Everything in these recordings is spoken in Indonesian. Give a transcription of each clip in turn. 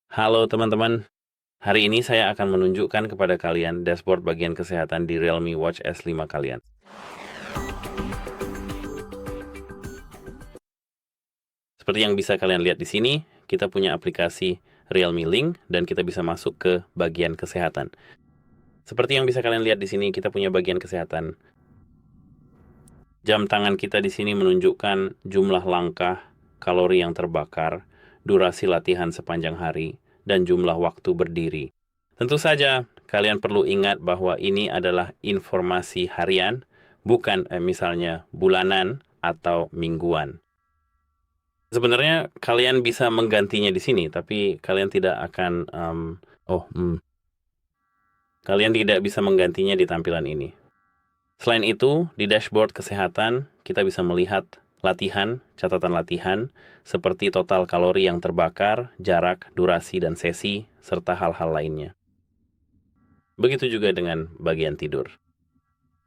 Halo teman-teman, hari ini saya akan menunjukkan kepada kalian dashboard bagian kesehatan di Realme Watch S5 kalian. Seperti yang bisa kalian lihat di sini, kita punya aplikasi Realme Link dan kita bisa masuk ke bagian kesehatan. Seperti yang bisa kalian lihat di sini, kita punya bagian kesehatan. Jam tangan kita di sini menunjukkan jumlah langkah, kalori yang terbakar, durasi latihan sepanjang hari, dan jumlah waktu berdiri. Tentu saja, kalian perlu ingat bahwa ini adalah informasi harian, bukan misalnya bulanan atau mingguan. Sebenarnya kalian bisa menggantinya di sini, tapi kalian tidak akan, kalian tidak bisa menggantinya di tampilan ini. Selain itu, di dashboard kesehatan, kita bisa melihat latihan, catatan latihan, seperti total kalori yang terbakar, jarak, durasi, dan sesi, serta hal-hal lainnya. Begitu juga dengan bagian tidur.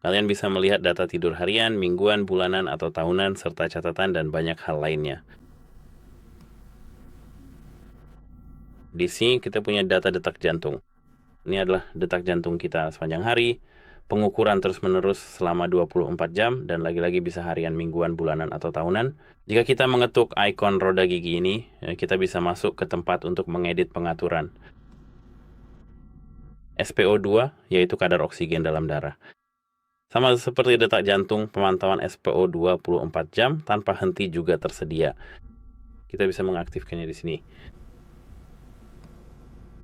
Kalian bisa melihat data tidur harian, mingguan, bulanan, atau tahunan, serta catatan dan banyak hal lainnya. Di sini kita punya data detak jantung. Ini adalah detak jantung kita sepanjang hari, pengukuran terus-menerus selama 24 jam, dan lagi-lagi bisa harian, mingguan, bulanan, atau tahunan. Jika kita mengetuk ikon roda gigi ini, kita bisa masuk ke tempat untuk mengedit pengaturan. SpO2, yaitu kadar oksigen dalam darah. Sama seperti detak jantung, pemantauan SpO 24 jam tanpa henti juga tersedia. Kita bisa mengaktifkannya di sini.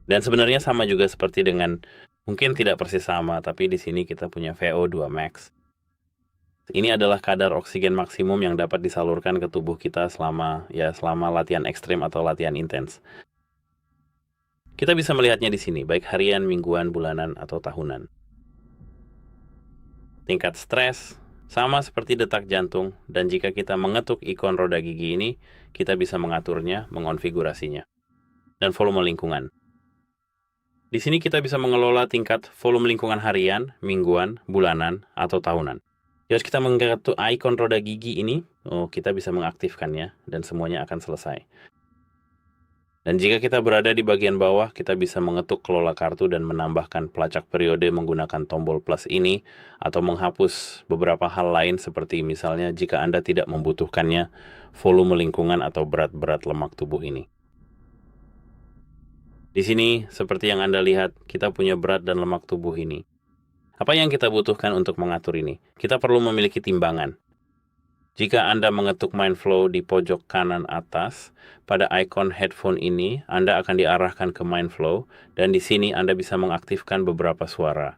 Dan sebenarnya sama juga seperti dengan, mungkin tidak persis sama, tapi di sini kita punya VO2 max. Ini adalah kadar oksigen maksimum yang dapat disalurkan ke tubuh kita selama latihan ekstrim atau latihan intens. Kita bisa melihatnya di sini, baik harian, mingguan, bulanan, atau tahunan. Tingkat stres sama seperti detak jantung, dan jika kita mengetuk ikon roda gigi ini, kita bisa mengaturnya, mengonfigurasinya. Dan volume lingkungan. Di sini kita bisa mengelola tingkat volume lingkungan harian, mingguan, bulanan, atau tahunan. Jika kita mengetuk ikon roda gigi ini, kita bisa mengaktifkannya dan semuanya akan selesai. Dan jika kita berada di bagian bawah, kita bisa mengetuk kelola kartu dan menambahkan pelacak periode menggunakan tombol plus ini, atau menghapus beberapa hal lain seperti misalnya jika Anda tidak membutuhkannya, volume lingkungan atau berat lemak tubuh ini. Di sini, seperti yang Anda lihat, kita punya berat dan lemak tubuh ini. Apa yang kita butuhkan untuk mengatur ini? Kita perlu memiliki timbangan. Jika Anda mengetuk Mindflow di pojok kanan atas, pada ikon headphone ini, Anda akan diarahkan ke Mindflow, dan di sini Anda bisa mengaktifkan beberapa suara.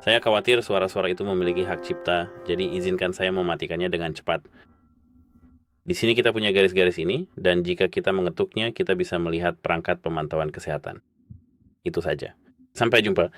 Saya khawatir suara-suara itu memiliki hak cipta, jadi izinkan saya mematikannya dengan cepat. Di sini kita punya garis-garis ini, dan jika kita mengetuknya, kita bisa melihat perangkat pemantauan kesehatan. Itu saja. Sampai jumpa.